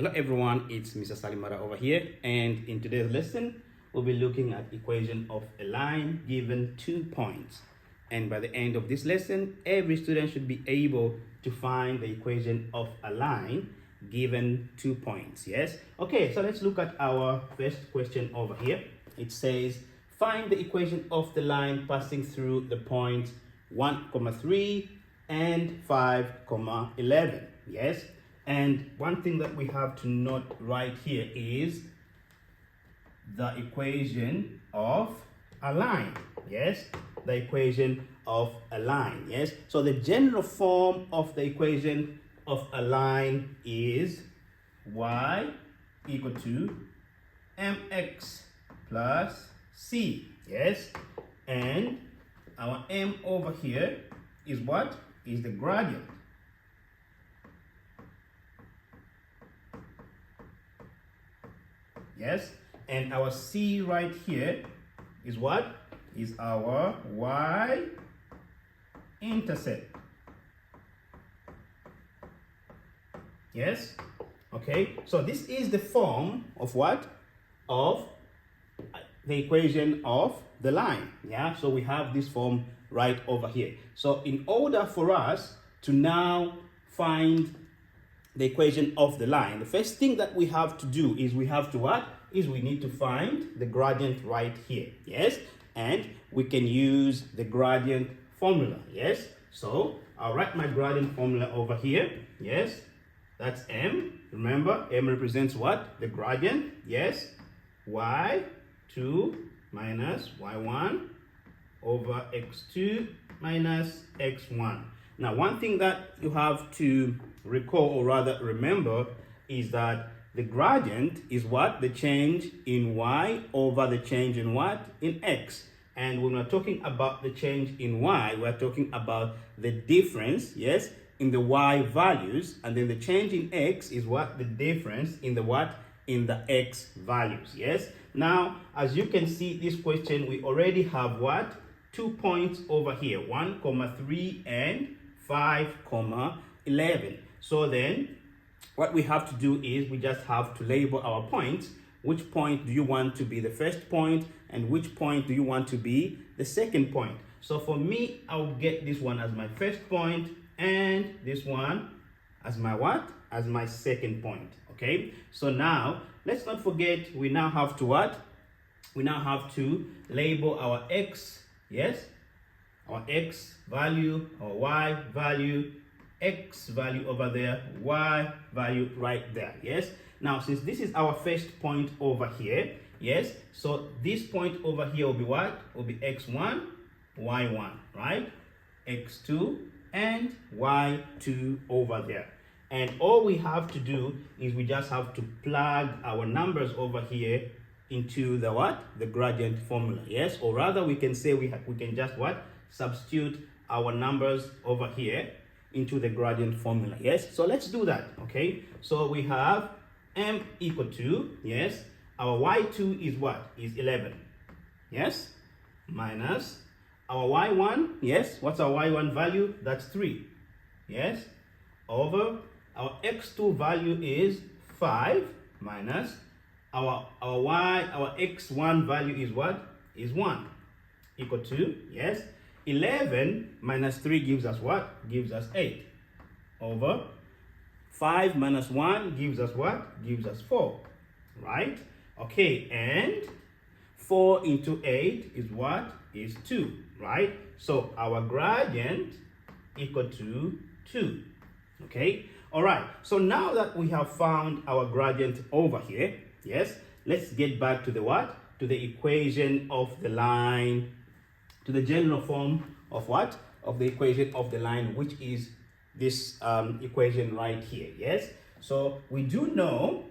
Hello everyone, it's Mr. Salimara over here, and in today's lesson we'll be looking at equation of a line given 2 points. And by the end of this lesson, every student should be able to find the equation of a line given 2 points. Yes? Okay, so let's look at our first question over here. It says find the equation of the line passing through the points 1, 3 and 5, 11. Yes? And one thing that we have to note right here is the equation of a line. Yes, the equation of a line. Yes, so the general form of the equation of a line is y equal to mx plus c. Yes, and our m over here is what? Is the gradient. Yes, and our c right here is what? Is our y-intercept. Yes, okay, so this is the form of what? Of the equation of the line. Yeah, so we have this form right over here. So in order for us to now find the equation of the line, the first thing that we have to do is we have to what? Is we need to find the gradient right here. Yes, and we can use the gradient formula. Yes, so I'll write my gradient formula over here. Yes, that's m. Remember, m represents what? The gradient. Yes, y2 minus y1 over x2 minus x1. Now, one thing that you have to recall, or rather remember, is that the gradient is what? The change in y over the change in what? In x. And when we're talking about the change in y, we're talking about the difference, yes, in the y values. And then the change in x is what? The difference in the what? In the x values, yes. Now, as you can see, this question, we already have what? 2 points over here, 1, 3 and 5, 11. So then what we have to do is we just have to label our points. Which point do you want to be the first point, and which point do you want to be the second point? So for me, I'll get this one as my first point and this one as my what? As my second point. Okay, so now let's not forget, we now have to what? We now have to label our x. Yes, our x value, our y value, x value over there, y value right there. Yes, now since this is our first point over here, yes, so this point over here will be what? Will be x1, y1, right? x2 and y2 over there. And all we have to do is we just have to plug our numbers over here into the what? The gradient formula. Yes, or rather we can say we can just what? Substitute our numbers over here into the gradient formula. Yes, so let's do that. Okay, so we have m equal to, yes, our y2 is what? Is 11. Yes, minus our y1. Yes, what's our y1 value? That's 3. Yes, over our x2 value is 5 minus our x1 value is what? Is 1, equal to, yes, 11 minus 3 gives us what? Gives us 8. Over 5 minus 1 gives us what? Gives us 4. Right? Okay, and 4 into 8 is what? Is 2. Right? So our gradient equal to 2. Okay? Alright, so now that we have found our gradient over here, yes, let's get back to the what? To the equation of the line, to the general form of what? Of the equation of the line, which is this equation right here. Yes, so we do know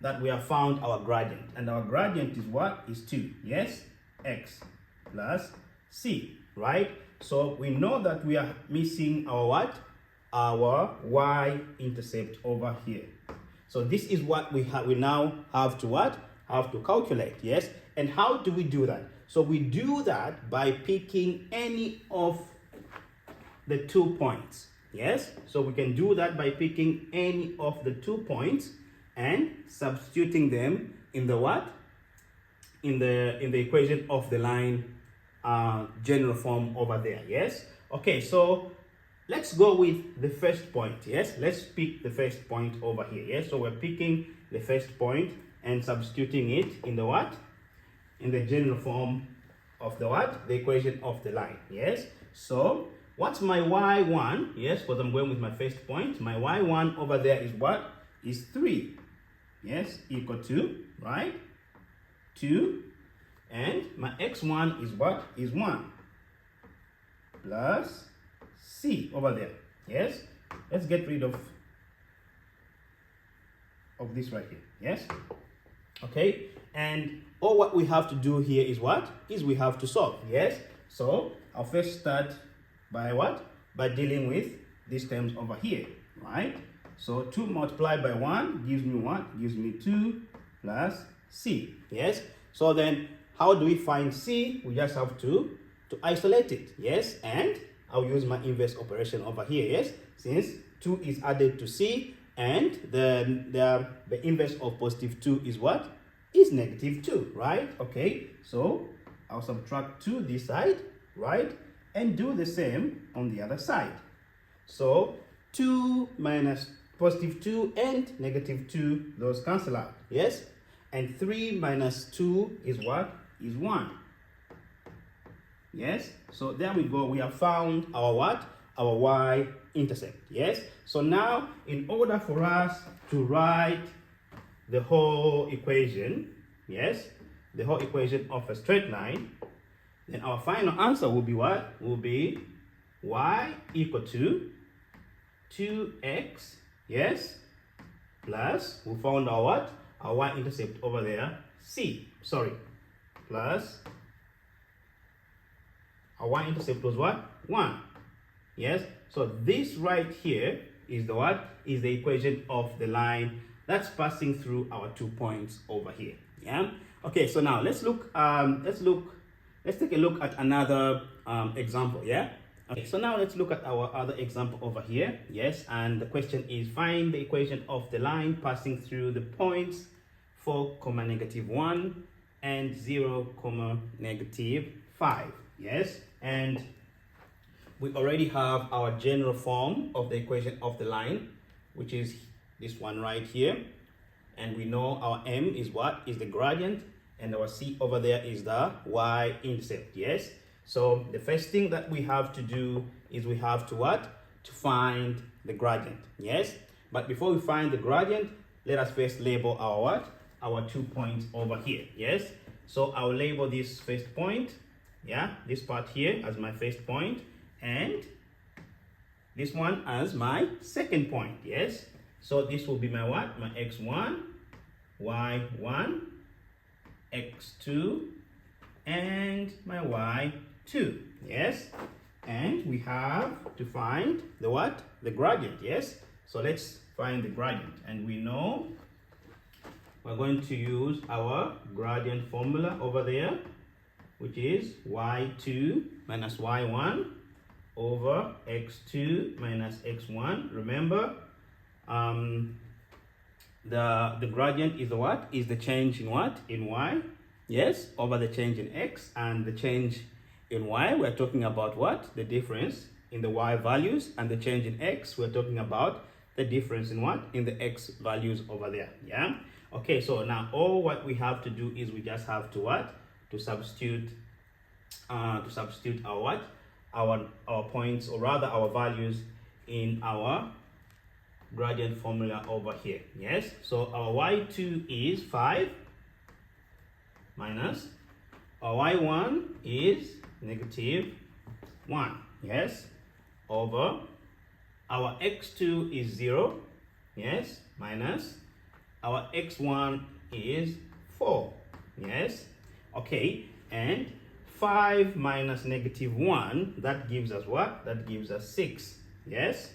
that we have found our gradient, and our gradient is what? Is 2. Yes, x plus c, right? So we know that we are missing our what? Our y-intercept over here. So this is what we now have to what? Have to calculate. Yes, and how do we do that? So we do that by picking any of the 2 points. Yes, so we can do that by picking any of the 2 points and substituting them in the what? In the equation of the line general form over there. Yes. Okay, so let's go with the first point. Yes, let's pick the first point over here. Yes, so we're picking the first point and substituting it in the what? In the general form of the what? The equation of the line. Yes, so what's my y1? Yes, because I'm going with my first point. My y1 over there is what? Is 3. Yes, equal to, right? 2. And my x1 is what? Is 1. Plus c over there. Yes, let's get rid of this right here. Yes, okay, and all what we have to do here is what? Is we have to solve. Yes, so I'll first start by what? By dealing with these terms over here, right? So 2 multiplied by 1 gives me what? Gives me 2 plus c. Yes, so then how do we find c? We just have to isolate it. Yes, and I'll use my inverse operation over here. Yes, since 2 is added to c, and the inverse of positive 2 is what? Is negative 2, right? Okay, so I'll subtract 2 this side, right? And do the same on the other side. So 2 minus positive 2 and negative 2, those cancel out. Yes, and 3 minus 2 is what? Is 1. Yes, so there we go. We have found our what? Our y-intercept. Yes, so now in order for us to write the whole equation, yes, the whole equation of a straight line, then our final answer will be what? Will be y equal to 2x, yes, plus, we found our what? Our y-intercept over there, plus our y-intercept was what? 1. Yes, so this right here is the what? Is the equation of the line that's passing through our 2 points over here. Yeah, okay, so now let's take a look at another example. Yeah, okay, so now let's look at our other example over here. Yes, and the question is find the equation of the line passing through the points 4, -1 and 0, -5. Yes, and we already have our general form of the equation of the line, which is this one right here, and we know our m is what? Is the gradient, and our c over there is the y-intercept. Yes, so the first thing that we have to do is we have to what? To find the gradient. Yes, but before we find the gradient, let us first label our what? Our 2 points over here. Yes, so I'll label this first point, yeah, this part here as my first point, and this one as my second point. Yes, so this will be my what? My x1, y1, x2, and my y2. Yes, and we have to find the what? The gradient. Yes, so let's find the gradient, and we know we're going to use our gradient formula over there, which is y2 minus y1 over x2 minus x1. Remember, the gradient is the what? Is the change in what? In y. Yes, over the change in x, and the change in y, we're talking about what? The difference in the y values, and the change in x, we're talking about the difference in what? In the x values over there. Yeah, okay, so now all what we have to do is we just have to what? To substitute our what? Our points, or rather our values, in our gradient formula over here. Yes, so our y2 is 5 minus our y1 is -1. Yes, over our x2 is 0. Yes, minus our x1 is 4. Yes, okay, and 5 minus -1, that gives us what? That gives us 6. Yes,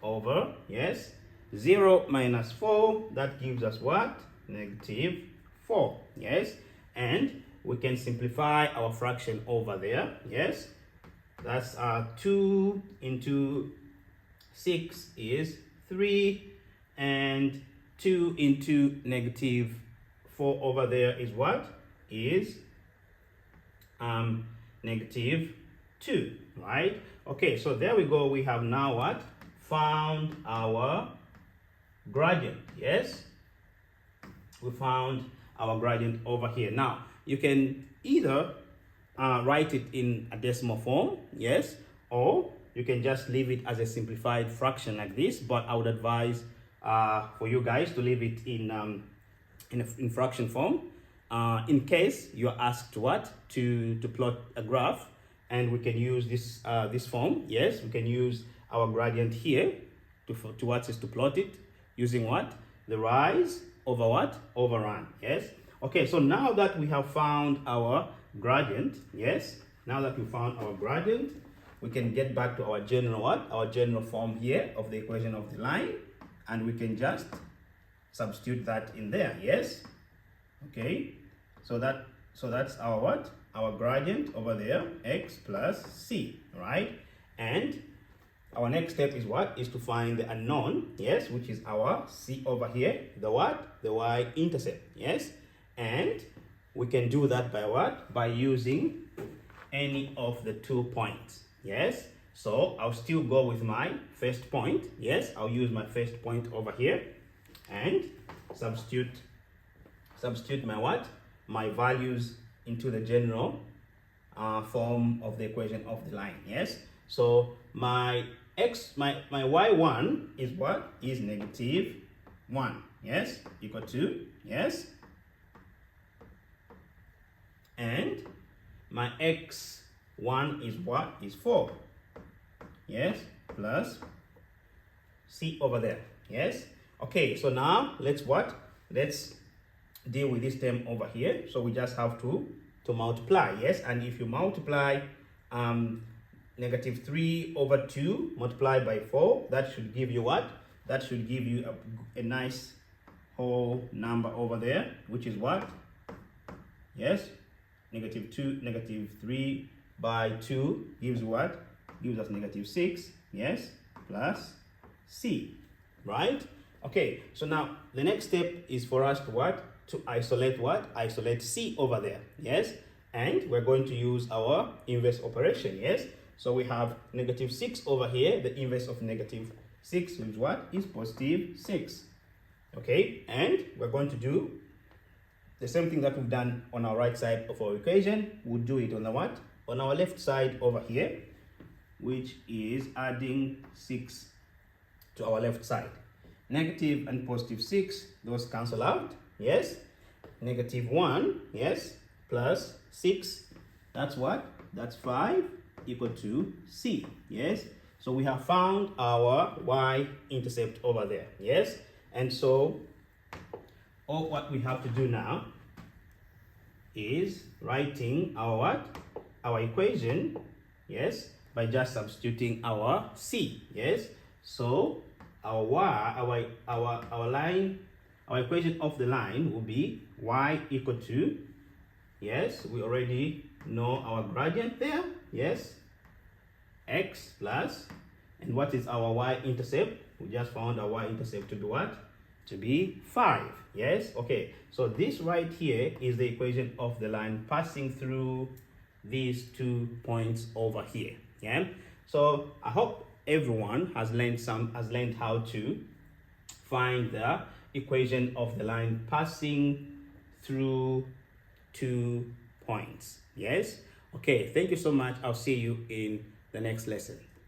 over, yes, 0 minus 4, that gives us what? -4. Yes, and we can simplify our fraction over there. Yes, that's 2 into 6 is 3, and 2 into negative 4 over there is what? Is negative 2, right? Okay, so there we go. We have now what? Found our gradient. Yes, we found our gradient over here. Now you can either write it in a decimal form, yes, or you can just leave it as a simplified fraction like this, but I would advise for you guys to leave it in fraction form, in case you're asked what to plot a graph, and we can use this this form. Yes, we can use our gradient here to plot it using what? The rise over what? Over run. Yes. Okay, so now that we have found our gradient, yes, now that we found our gradient, we can get back to our general what? Our general form here of the equation of the line, and we can just substitute that in there. Yes. Okay, so that's our what? Our gradient over there, x plus c, right? And our next step is what? Is to find the unknown, yes, which is our c over here, the what? The y-intercept, yes? And we can do that by what? By using any of the 2 points, yes? So I'll still go with my first point, yes? I'll use my first point over here and substitute my what? My values into the general form of the equation of the line, yes? So my y1 is what? Is negative 1, yes? Equal to, yes? And my x1 is what? Is 4, yes? Plus c over there, yes? Okay, so now let's what? Let's deal with this term over here. So we just have to multiply, yes? And if you multiply negative 3 over 2 multiplied by 4, that should give you what? That should give you a nice whole number over there, which is what? Yes, negative 2, negative 3 by 2 gives what? Gives us negative 6, yes, plus c, right? Okay, so now the next step is for us to what? To isolate what? Isolate c over there, yes? And we're going to use our inverse operation, yes? So we have negative 6 over here. The inverse of negative 6 is what? Is positive 6. Okay, and we're going to do the same thing that we've done on our right side of our equation. We'll do it on the what? On our left side over here, which is adding 6 to our left side. Negative and positive 6, those cancel out, yes? Negative 1, yes, plus 6, that's what? That's 5, equal to c, yes? So we have found our y-intercept over there, yes? And so all what we have to do now is writing our what? Our equation, yes, by just substituting our c, yes? So our y, our line, our equation of the line will be y equal to, yes, we already know our gradient there, yes, x plus, and what is our y-intercept? We just found our y-intercept to be what? To be 5, yes? Okay, so this right here is the equation of the line passing through these 2 points over here, yeah? So I hope everyone has learned how to find the equation of the line passing through 2 points, yes? Okay, thank you so much. I'll see you in the next lesson.